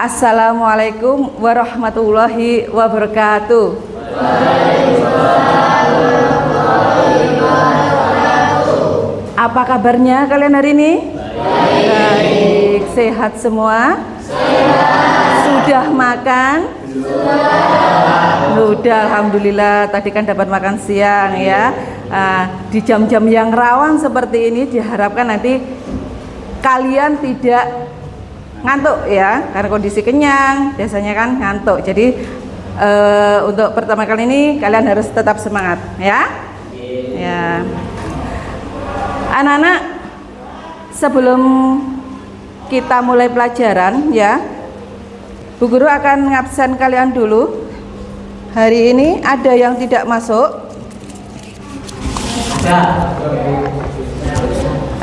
Assalamualaikum warahmatullahi wabarakatuh. Apa kabarnya kalian hari ini? Baik, sehat semua? Sudah makan? Sudah, alhamdulillah. Tadi kan dapat makan siang ya. Di jam-jam yang rawan seperti ini diharapkan nanti kalian tidak ngantuk ya, karena kondisi kenyang biasanya kan ngantuk. Jadi untuk pertama kali ini kalian harus tetap semangat ya. Ya. Anak-anak, sebelum kita mulai pelajaran ya, Bu Guru akan ngabsen kalian dulu. Hari ini ada yang tidak masuk?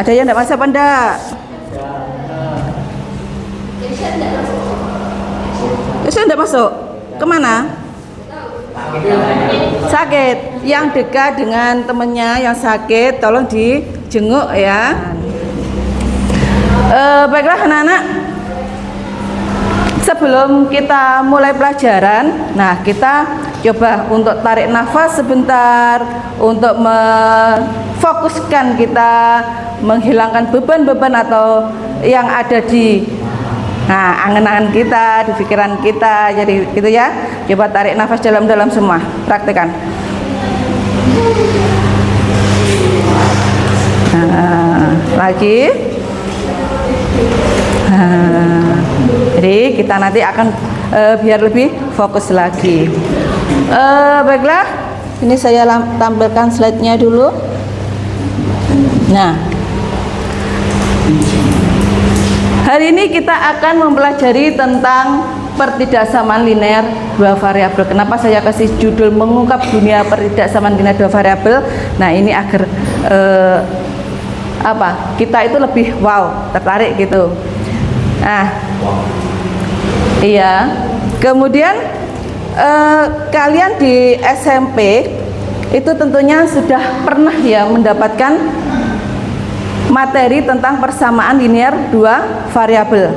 Ada yang tidak masuk apa enggak? Saya tidak masuk. Kemana? Sakit. Yang dekat dengan temennya yang sakit, tolong dijenguk ya. Baiklah anak-anak, sebelum kita mulai pelajaran, nah kita coba untuk tarik nafas sebentar, untuk memfokuskan kita, menghilangkan beban-beban atau yang ada di angan-angan kita, di pikiran kita. Jadi gitu ya. Coba tarik nafas dalam-dalam semua. Praktekkan. Lagi. Jadi kita nanti akan biar lebih fokus lagi. Baiklah. Ini saya tampilkan slide-nya dulu. Nah, hari ini kita akan mempelajari tentang pertidaksamaan linear dua variabel. Kenapa saya kasih judul mengungkap dunia pertidaksamaan linear dua variabel? Nah, ini agar kita itu lebih tertarik gitu. Nah, iya. Kemudian kalian di SMP itu tentunya sudah pernah ya mendapatkan materi tentang persamaan linear dua variabel.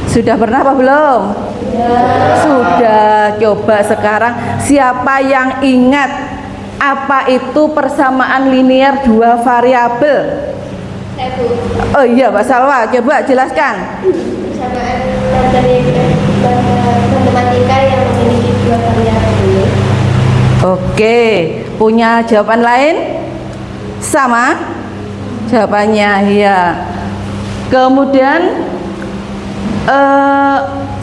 Sudah pernah apa belum? Sudah. Coba sekarang siapa yang ingat apa itu persamaan linear dua variabel? Oh iya, Mbak Salwa, coba jelaskan. Persamaan materi matematika yang memiliki dua variabel. Oke, punya jawaban lain? Sama? Jawabannya iya. Kemudian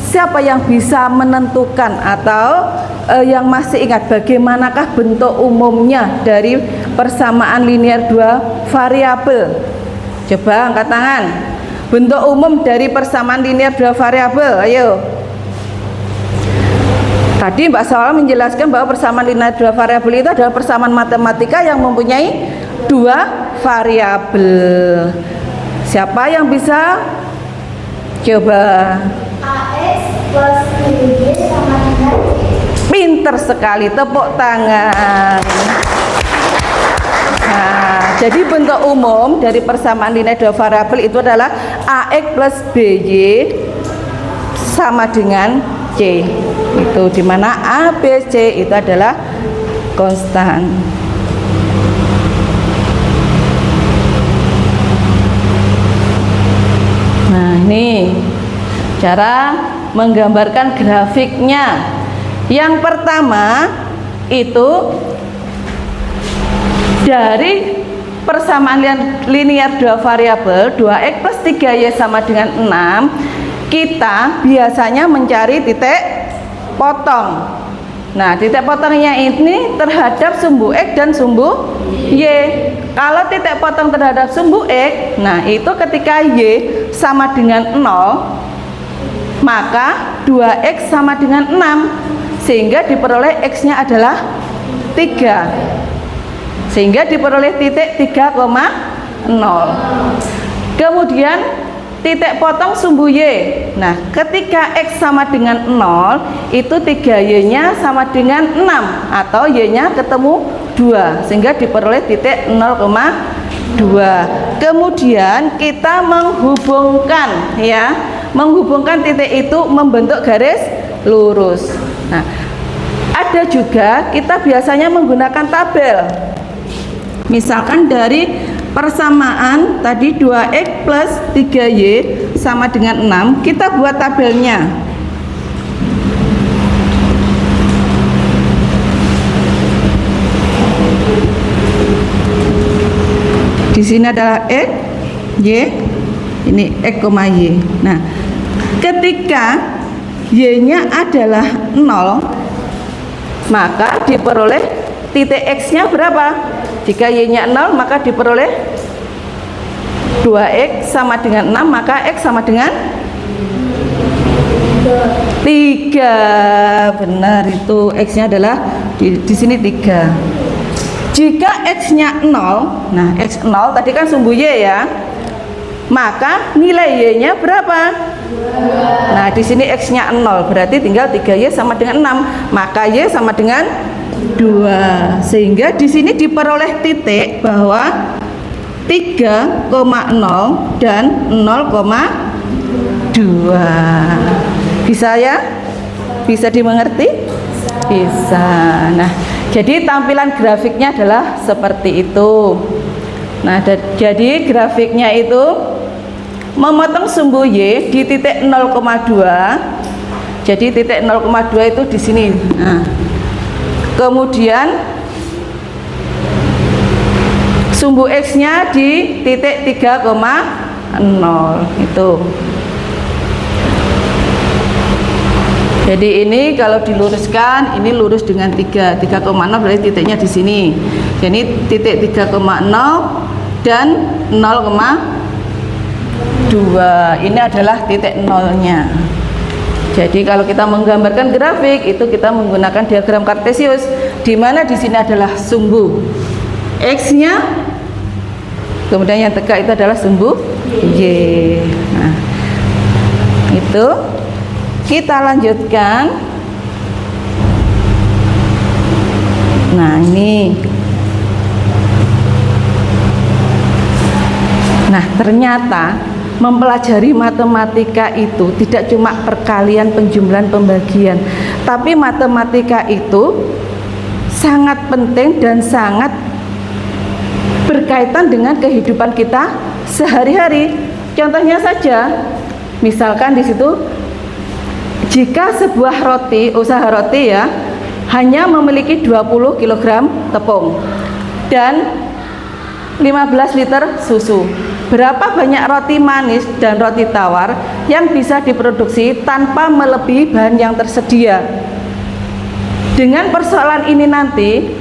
siapa yang bisa menentukan atau yang masih ingat bagaimanakah bentuk umumnya dari persamaan linear dua variabel? Coba angkat tangan. Bentuk umum dari persamaan linear dua variabel, ayo. Tadi Mbak Salwa menjelaskan bahwa persamaan linear dua variabel itu adalah persamaan matematika yang mempunyai dua variabel. Siapa yang bisa? Coba. AX plus BY sama dengan C. Pinter sekali, tepuk tangan. Nah, jadi bentuk umum dari persamaan linear dua variabel itu adalah AX plus BY sama dengan C. Itu dimana A, B, C itu adalah konstan. Nah, ini cara menggambarkan grafiknya. Yang pertama itu dari persamaan linear dua variabel 2x plus 3y sama dengan 6, kita biasanya mencari titik potong. Nah, titik potongnya ini terhadap sumbu X dan sumbu Y. Kalau titik potong terhadap sumbu X, nah itu ketika Y sama dengan 0, maka 2X sama dengan 6, sehingga diperoleh X-nya adalah 3, sehingga diperoleh titik 3,0. Kemudian titik potong sumbu Y. Nah, ketika X sama dengan 0, itu 3Y nya sama dengan 6, atau Y nya ketemu 2, sehingga diperoleh titik 0,2. Kemudian kita menghubungkan ya, menghubungkan titik itu membentuk garis lurus. Nah, ada juga kita biasanya menggunakan tabel. Misalkan dari persamaan tadi 2x plus 3y sama dengan 6, kita buat tabelnya. Di sini adalah x, y, ini x, y. Nah, ketika y-nya adalah 0, maka diperoleh titik x-nya berapa? Jika y-nya 0, maka diperoleh 2x sama dengan 6, maka x sama dengan 3. Benar, itu x-nya adalah di sini 3. Jika x-nya 0, nah x 0 tadi kan sumbu y ya, maka nilai y-nya berapa? 2. Nah, di sini x-nya 0, berarti tinggal 3y sama dengan 6, maka y sama dengan 2. Sehingga di sini diperoleh titik bahwa 3,0 dan 0,2. Bisa ya? Bisa dimengerti? Bisa. Nah, jadi tampilan grafiknya adalah seperti itu. Nah, jadi grafiknya itu memotong sumbu y di titik 0,2. Jadi titik 0,2 itu di sini. Nah, kemudian sumbu x-nya di titik 3,0 itu. Jadi ini kalau diluruskan, ini lurus dengan 3,0 berarti titiknya di sini. Jadi titik 3,0 dan 0,2. Ini adalah titik nolnya. Jadi kalau kita menggambarkan grafik itu kita menggunakan diagram kartesius, di mana di sini adalah sumbu x-nya, kemudian yang tegak itu adalah sumbu y. Nah, itu. Kita lanjutkan. Nah, ini. Nah, ternyata mempelajari matematika itu tidak cuma perkalian, penjumlahan, pembagian, tapi matematika itu sangat penting dan sangat berkaitan dengan kehidupan kita sehari-hari. Contohnya saja, misalkan di situ jika sebuah roti, usaha roti ya, hanya memiliki 20 kg tepung dan 15 liter susu, berapa banyak roti manis dan roti tawar yang bisa diproduksi tanpa melebihi bahan yang tersedia? Dengan persoalan ini nanti,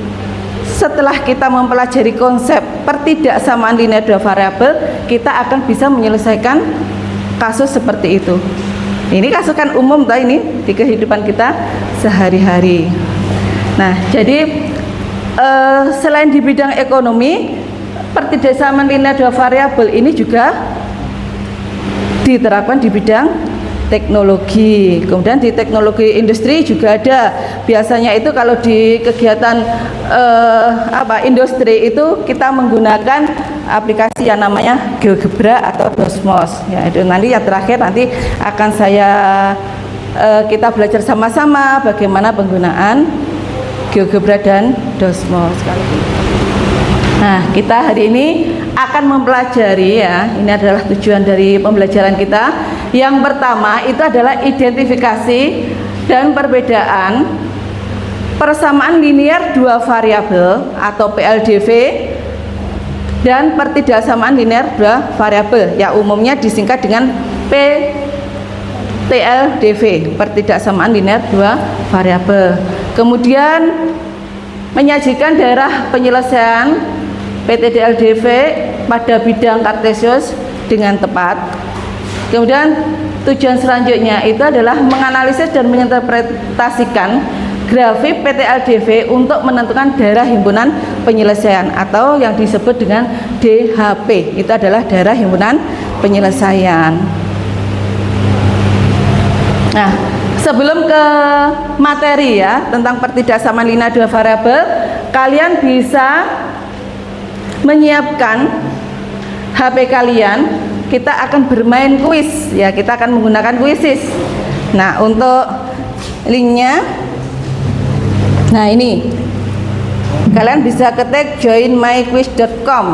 setelah kita mempelajari konsep pertidaksamaan linear dua variabel, kita akan bisa menyelesaikan kasus seperti itu. Ini kasus kan umum toh, ini di kehidupan kita sehari-hari. Nah, jadi selain di bidang ekonomi, pertidaksamaan linear dua variabel ini juga diterapkan di bidang teknologi. Kemudian di teknologi industri juga ada. Biasanya itu kalau di kegiatan industri itu kita menggunakan aplikasi yang namanya GeoGebra atau Dosmos. Ya, itu nanti yang terakhir nanti akan kita belajar sama-sama bagaimana penggunaan GeoGebra dan Dosmos. Nah, kita hari ini akan mempelajari ya, ini adalah tujuan dari pembelajaran kita. Yang pertama itu adalah identifikasi dan perbedaan persamaan linear dua variabel atau PLDV dan pertidaksamaan linear dua variabel, ya umumnya disingkat dengan PTLDV, pertidaksamaan linear dua variabel. Kemudian menyajikan daerah penyelesaian PTDLDV pada bidang kartesius dengan tepat. Kemudian tujuan selanjutnya itu adalah menganalisis dan menginterpretasikan grafik PTLDV untuk menentukan daerah himpunan penyelesaian atau yang disebut dengan DHP. Itu adalah daerah himpunan penyelesaian. Nah, sebelum ke materi ya tentang pertidaksamaan linear dua variabel, kalian bisa menyiapkan HP kalian kita akan bermain kuis ya, kita akan menggunakan kuisis. Nah, untuk linknya, nah ini kalian bisa ketik joinmyquiz.com,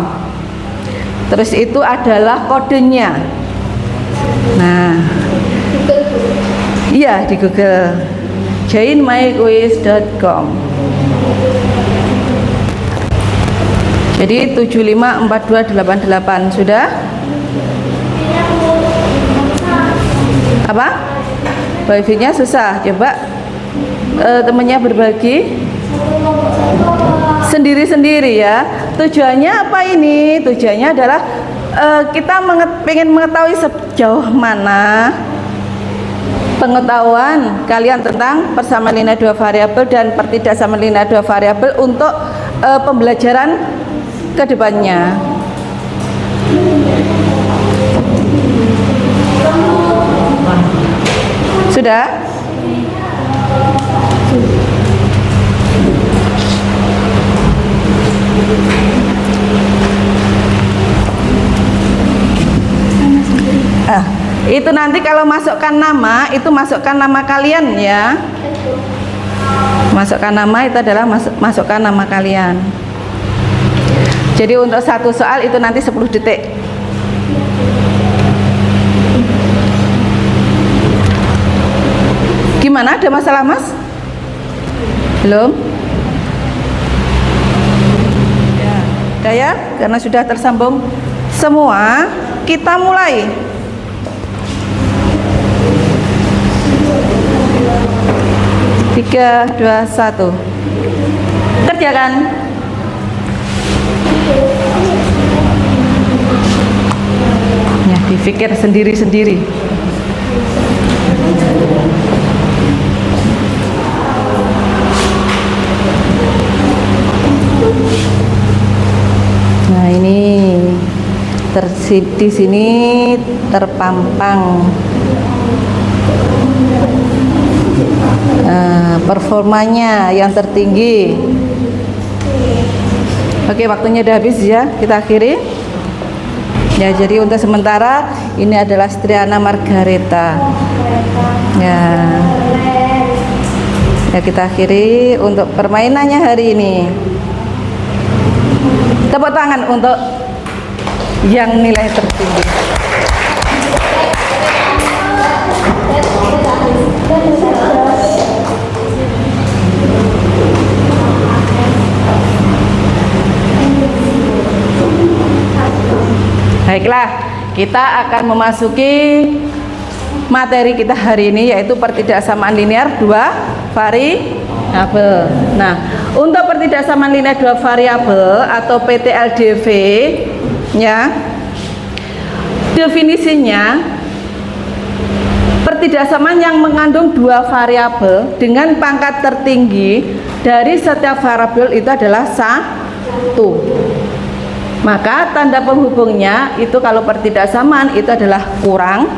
terus itu adalah kodenya. Nah, iya di Google joinmyquiz.com. Jadi 754288 sudah? Apa? Wifi-nya susah. Coba temennya berbagi sendiri-sendiri ya. Tujuannya apa ini? Tujuannya adalah kita pengen mengetahui sejauh mana pengetahuan kalian tentang persamaan linear dua variabel dan pertidaksamaan linear dua variabel untuk pembelajaran kedepannya. Sudah? Itu nanti kalau masukkan nama, itu masukkan nama kalian ya. Masukkan nama itu adalah masukkan nama kalian. Jadi untuk satu soal itu nanti 10 detik. Gimana? Ada masalah, Mas? Belum? Ya, udah ya? Karena sudah tersambung semua, kita mulai. Tiga, dua, satu. Kerjakan. Ya, dipikir sendiri-sendiri. Nah, ini di sini terpampang performanya yang tertinggi. Oke, waktunya udah habis ya, kita akhiri ya. Jadi untuk sementara ini adalah Striana Margareta ya. Ya, kita akhiri untuk permainannya hari ini. Tepuk tangan untuk yang nilai tertinggi. Baiklah, kita akan memasuki materi kita hari ini, yaitu pertidaksamaan linear dua variabel. Nah, untuk pertidaksamaan linear dua variabel atau PTLDV ya, definisinya pertidaksamaan yang mengandung dua variabel dengan pangkat tertinggi dari setiap variabel itu adalah 1. Maka tanda penghubungnya itu kalau pertidaksamaan itu adalah kurang,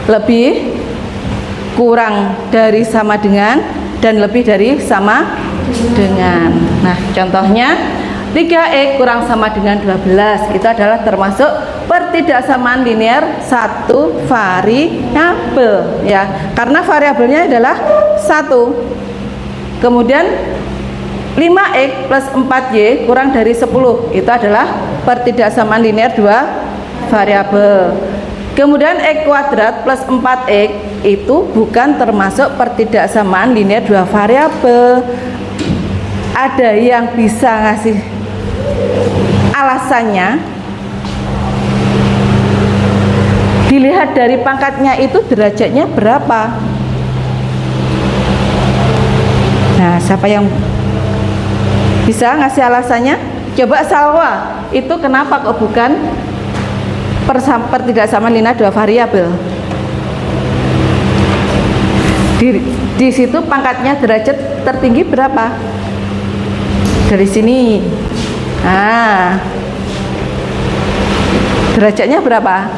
lebih, kurang dari, sama dengan, dan lebih dari, sama dengan. Nah, contohnya 3x kurang sama dengan 12 itu adalah termasuk pertidaksamaan linear satu variabel ya, karena variabelnya adalah 1. Kemudian 5x plus 4y kurang dari 10 itu adalah pertidaksamaan linear dua variabel. Kemudian x kuadrat plus 4x itu bukan termasuk pertidaksamaan linear dua variabel. Ada yang bisa ngasih alasannya? Dilihat dari pangkatnya itu derajatnya berapa. Nah, siapa yang bisa ngasih alasannya? Coba Salwa, itu kenapa kok bukan pertidaksamaan linear dua variabel? Di situ pangkatnya derajat tertinggi berapa? Dari sini. Nah, derajatnya berapa?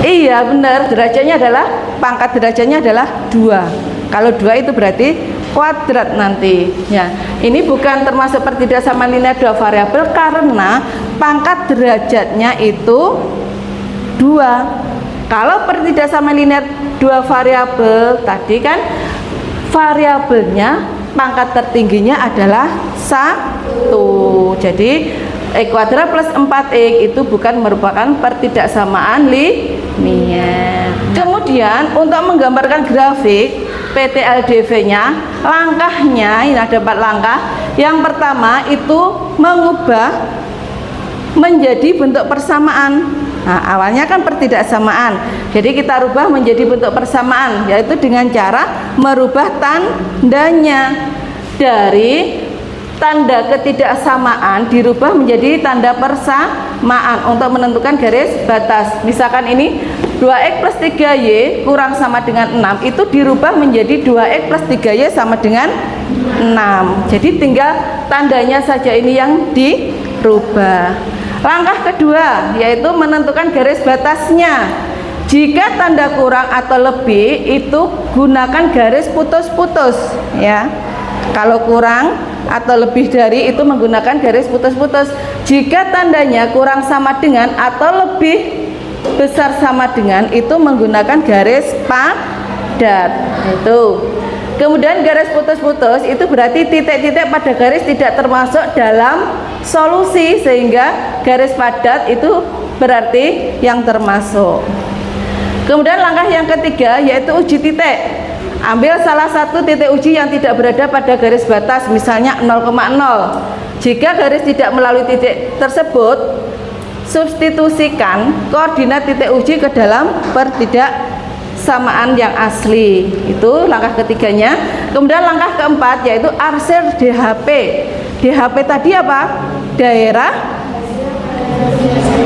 Iya benar, derajatnya adalah, pangkat derajatnya adalah 2. Kalau 2 itu berarti kuadrat nanti ya. Ini bukan termasuk pertidaksamaan linear dua variabel karena pangkat derajatnya itu 2. Kalau pertidaksamaan linear dua variabel tadi kan variabelnya pangkat tertingginya adalah 1. Jadi X kuadrat plus 4X itu bukan merupakan pertidaksamaan linear. Kemudian untuk menggambarkan grafik PT-LDV-nya, langkahnya ini ada 4 langkah. Yang pertama itu mengubah menjadi bentuk persamaan. Nah, awalnya kan pertidaksamaan. Jadi kita rubah menjadi bentuk persamaan, yaitu dengan cara merubah tandanya dari tanda ketidaksamaan dirubah menjadi tanda persamaan untuk menentukan garis batas. Misalkan ini 2x plus 3y kurang sama dengan 6, itu dirubah menjadi 2x plus 3y sama dengan 6. Jadi tinggal tandanya saja ini yang dirubah. Langkah kedua yaitu menentukan garis batasnya. Jika tanda kurang atau lebih itu gunakan garis putus-putus ya. Kalau kurang atau lebih dari itu menggunakan garis putus-putus. Jika tandanya kurang sama dengan atau lebih besar sama dengan itu menggunakan garis padat. Itu. Kemudian garis putus-putus itu berarti titik-titik pada garis tidak termasuk dalam solusi, sehingga garis padat itu berarti yang termasuk. Kemudian langkah yang ketiga yaitu uji titik. Ambil salah satu titik uji yang tidak berada pada garis batas, misalnya 0,0. Jika garis tidak melalui titik tersebut, substitusikan koordinat titik uji ke dalam pertidaksamaan yang asli. Itu langkah ketiganya. Kemudian langkah keempat yaitu arsir DHP. DHP tadi apa? Daerah.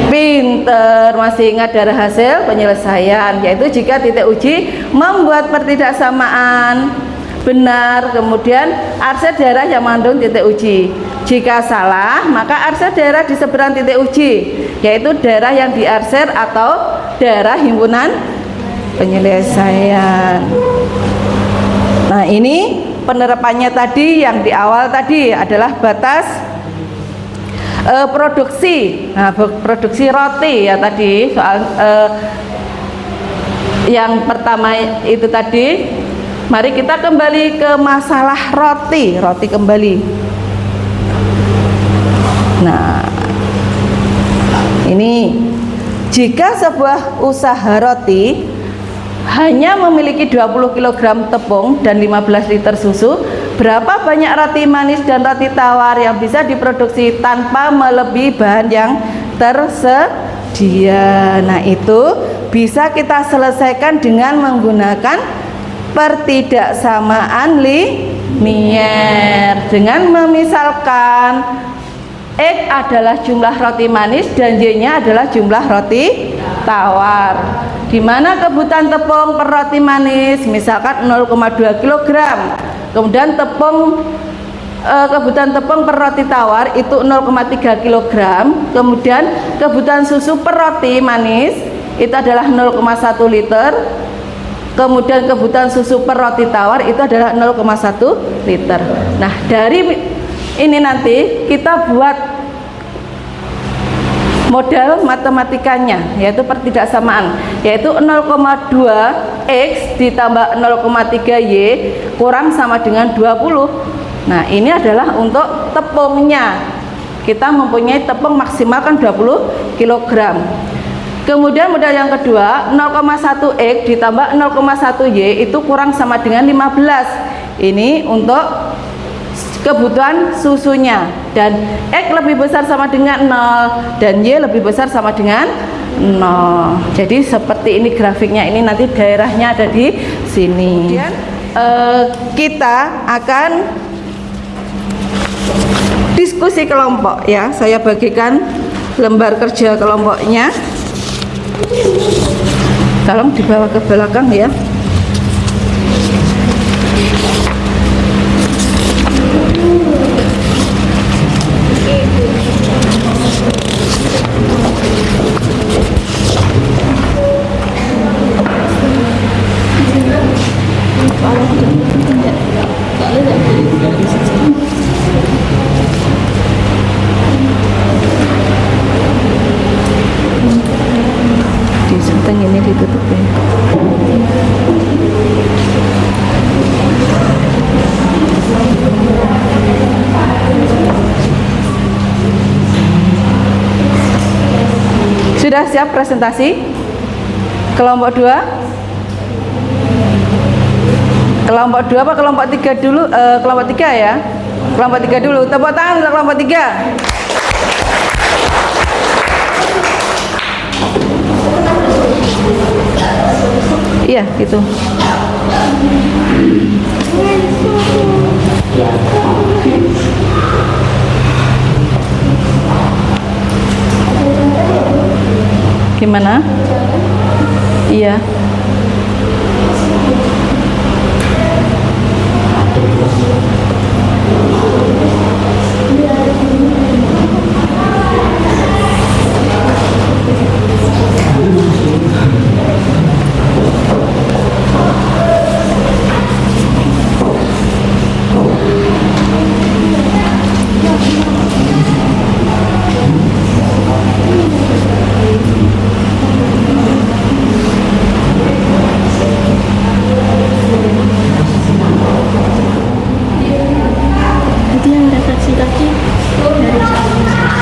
Pinter, masih ingat dari hasil penyelesaian, yaitu jika titik uji membuat pertidaksamaan benar, kemudian arsir daerah yang mengandung titik uji. Jika salah, maka arsir daerah di seberang titik uji, yaitu daerah yang diarsir atau daerah himpunan penyelesaian. Nah, ini penerapannya tadi yang di awal tadi adalah batas produksi. Nah, produksi roti ya tadi soal yang pertama itu tadi. Mari kita kembali ke masalah roti kembali. Nah, ini jika sebuah usaha roti hanya memiliki 20 kg tepung dan 15 liter susu, berapa banyak roti manis dan roti tawar yang bisa diproduksi tanpa melebihi bahan yang tersedia? Nah, itu bisa kita selesaikan dengan menggunakan pertidaksamaan linear dengan memisalkan X adalah jumlah roti manis dan Y-nya adalah jumlah roti tawar, di mana kebutuhan tepung per roti manis misalkan 0,2 kg. Kemudian kebutuhan tepung per roti tawar itu 0,3 kg. Kemudian kebutuhan susu per roti manis itu adalah 0,1 liter. Kemudian kebutuhan susu per roti tawar itu adalah 0,1 liter. Nah, dari ini nanti kita buat model matematikanya, yaitu pertidaksamaan, yaitu 0,2x ditambah 0,3y kurang sama dengan 20. Nah, ini adalah untuk tepungnya. Kita mempunyai tepung maksimal kan 20 kg. Kemudian model yang kedua, 0,1x ditambah 0,1y itu kurang sama dengan 15. Ini untuk kebutuhan susunya, dan X lebih besar sama dengan 0 dan Y lebih besar sama dengan 0. Jadi seperti ini grafiknya, ini nanti daerahnya ada di sini. Kemudian kita akan diskusi kelompok ya. Saya bagikan lembar kerja kelompoknya. Tolong dibawa ke belakang ya. Sudah siap presentasi? Kelompok 2? Kelompok 2 apa kelompok 3 dulu? Kelompok 3 ya. Kelompok 3 dulu. Tepuk tangan untuk kelompok 3. Iya, gitu. Gimana? Iya.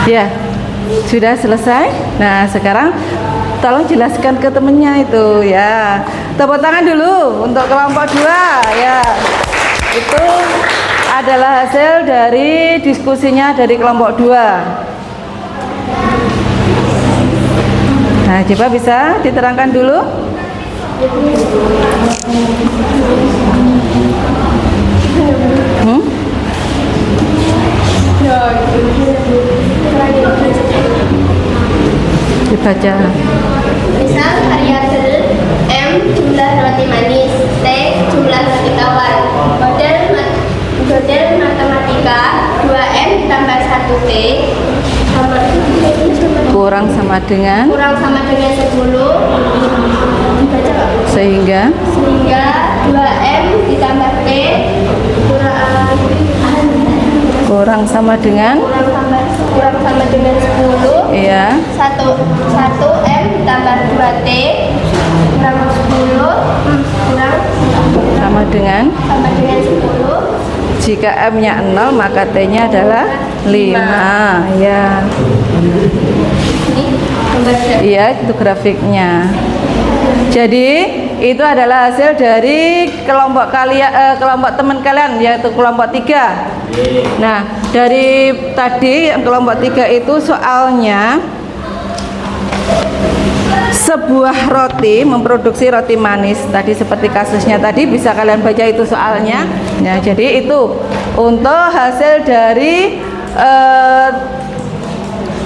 Ya, sudah selesai. Nah, sekarang tolong jelaskan ke temennya itu ya. Tepuk tangan dulu untuk kelompok 2 ya. Itu adalah hasil dari diskusinya dari kelompok 2. Nah, coba bisa diterangkan dulu. Dibaca. Misal variabel M jumlah roti manis, T jumlah roti tawar. Model matematika 2M tambah 1T Kurang sama dengan 10. sehingga 2M ditambah T kurang sama dengan kurang sama dengan 10. ya 1M ditambah 2T kurang 10 kurang sama dengan 10. jika M-nya 0 maka T-nya adalah 5 ya. Ini gambar Iya, itu grafiknya. Jadi itu adalah hasil dari kelompok kalian, kelompok teman kalian yaitu kelompok 3. Nah, dari tadi kelompok 3 itu soalnya sebuah roti memproduksi roti manis. Tadi seperti kasusnya tadi bisa kalian baca itu soalnya. Nah, jadi itu untuk hasil dari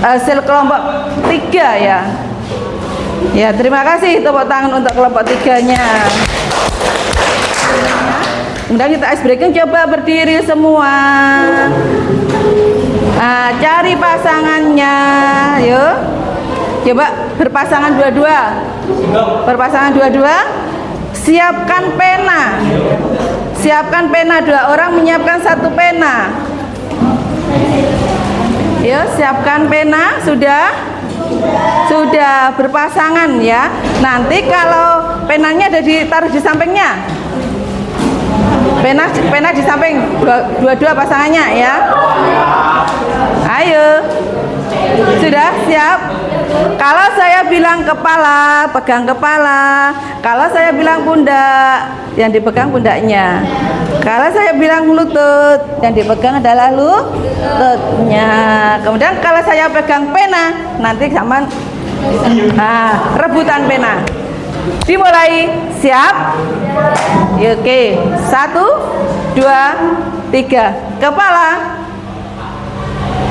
hasil kelompok 3 ya. Ya, terima kasih, tepuk tangan untuk kelompok 3-nya. Kemudian kita ice breaking, coba berdiri semua. Nah, cari pasangannya, yuk. Coba berpasangan dua-dua. Berpasangan dua-dua. Siapkan pena. Siapkan pena, 2 orang menyiapkan 1 pena. Yuk, siapkan pena, sudah? Sudah berpasangan ya. Nanti kalau penanya ada ditaruh di sampingnya. Pena di samping dua-dua pasangannya ya. Ayo. Sudah siap? Kalau saya bilang kepala, pegang kepala. Kalau saya bilang pundak, yang dipegang pundaknya. Kalau saya bilang lutut, yang dipegang adalah lututnya. Kemudian kalau saya pegang pena, nanti sama rebutan pena. Dimulai, siap? Oke, 1, 2, 3. Kepala,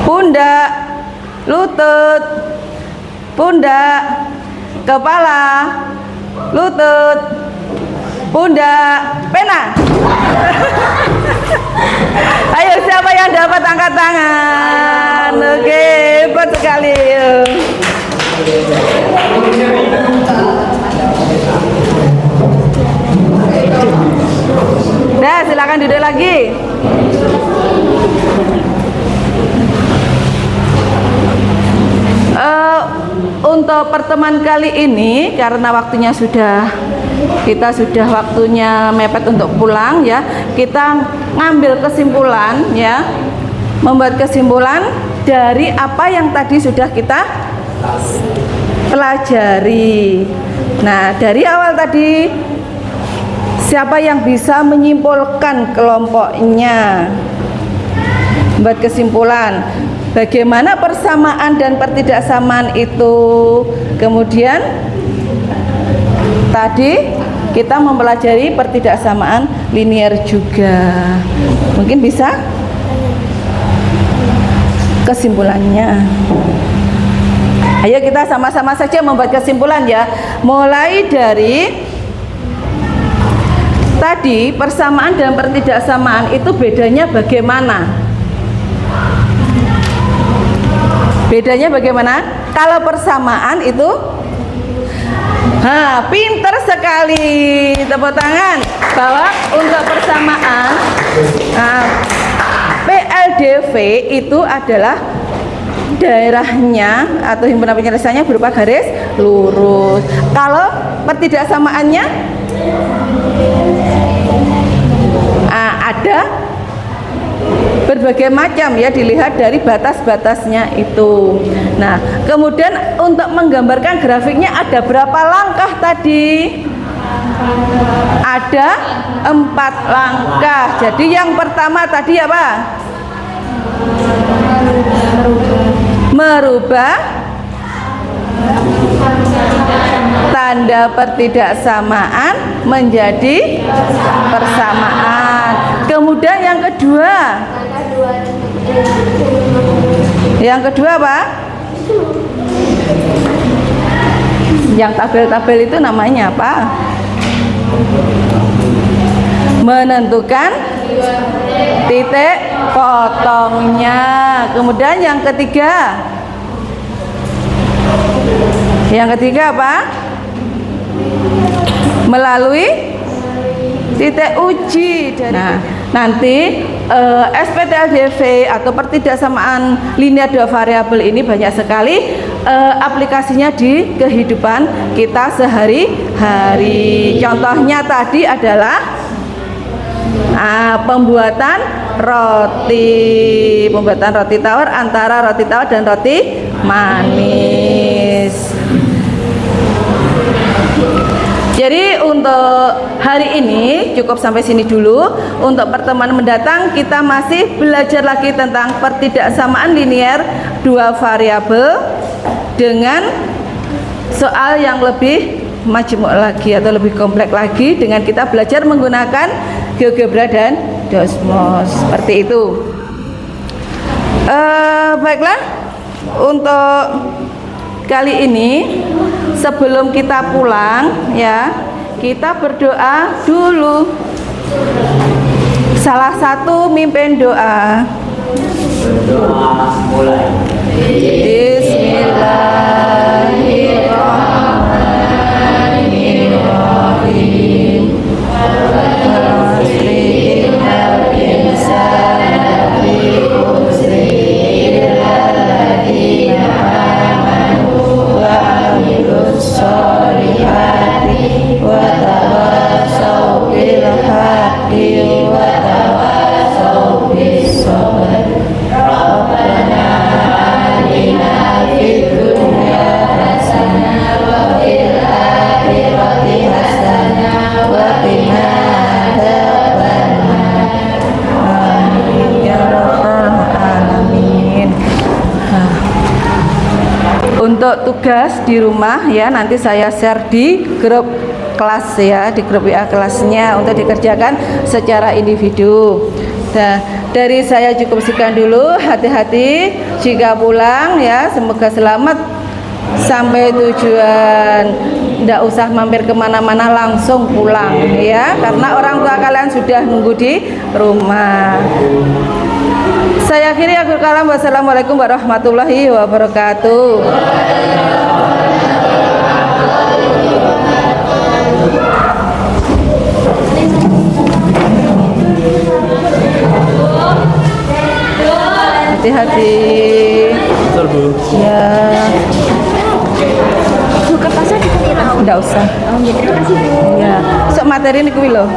pundak, lutut, pundak, kepala, lutut, pundak, pena. Ayo, siapa yang dapat angkat tangan? Oke, hebat sekali. Nah, silakan duduk lagi. Untuk pertemuan kali ini karena waktunya kita sudah waktunya mepet untuk pulang ya, kita ngambil kesimpulan ya, membuat kesimpulan dari apa yang tadi sudah kita pelajari. Nah, dari awal tadi siapa yang bisa menyimpulkan kelompoknya? Buat kesimpulan bagaimana persamaan dan pertidaksamaan itu. Kemudian tadi kita mempelajari pertidaksamaan linier juga. Mungkin bisa kesimpulannya. Ayo kita sama-sama saja membuat kesimpulan ya. Mulai dari tadi persamaan dan pertidaksamaan itu bedanya bagaimana? Bedanya bagaimana? Kalau persamaan itu pinter sekali. Tepuk tangan. Bahwa untuk persamaan PLDV itu adalah daerahnya atau himpunan penyelesaiannya berupa garis lurus. Kalau pertidaksamaannya ada berbagai macam ya, dilihat dari batas-batasnya itu. Nah, kemudian untuk menggambarkan grafiknya ada berapa langkah tadi? Ada 4 langkah. Jadi yang pertama tadi apa? Merubah tanda pertidaksamaan menjadi persamaan. Kemudian yang kedua apa? Yang tabel-tabel itu namanya apa? Menentukan titik potongnya. Kemudian yang ketiga apa? Melalui titik uji. Nah, nanti SPTLDV atau pertidaksamaan linear dua variabel ini banyak sekali aplikasinya di kehidupan kita sehari-hari. Contohnya tadi adalah pembuatan roti tawar antara roti tawar dan roti manis. Jadi untuk hari ini cukup sampai sini dulu. Untuk pertemuan mendatang kita masih belajar lagi tentang pertidaksamaan linear dua variabel dengan soal yang lebih majmuk lagi atau lebih kompleks lagi, dengan kita belajar menggunakan GeoGebra dan Desmos seperti itu. Baiklah, untuk kali ini sebelum kita pulang ya, kita berdoa dulu. Salah satu mimpin doa. Mulai. Bismillahirrahmanirrahim. Untuk tugas di rumah ya, nanti saya share di grup kelas ya, di grup WA kelasnya untuk dikerjakan secara individu. Nah, dari saya cukup sekian dulu. Hati-hati jika pulang ya, semoga selamat sampai tujuan. Tidak usah mampir kemana-mana, langsung pulang ya, karena orang tua kalian sudah nunggu di rumah. Saya akhiri akhir kalam. Wassalamualaikum warahmatullahi wabarakatuh. Hati-hati. Betul, Bu. Ya. Bu, kertasnya dikasih tahu. Enggak usah. Oh, ya, terima kasih, Bu. Ya. Sok materi ini kuwi lho.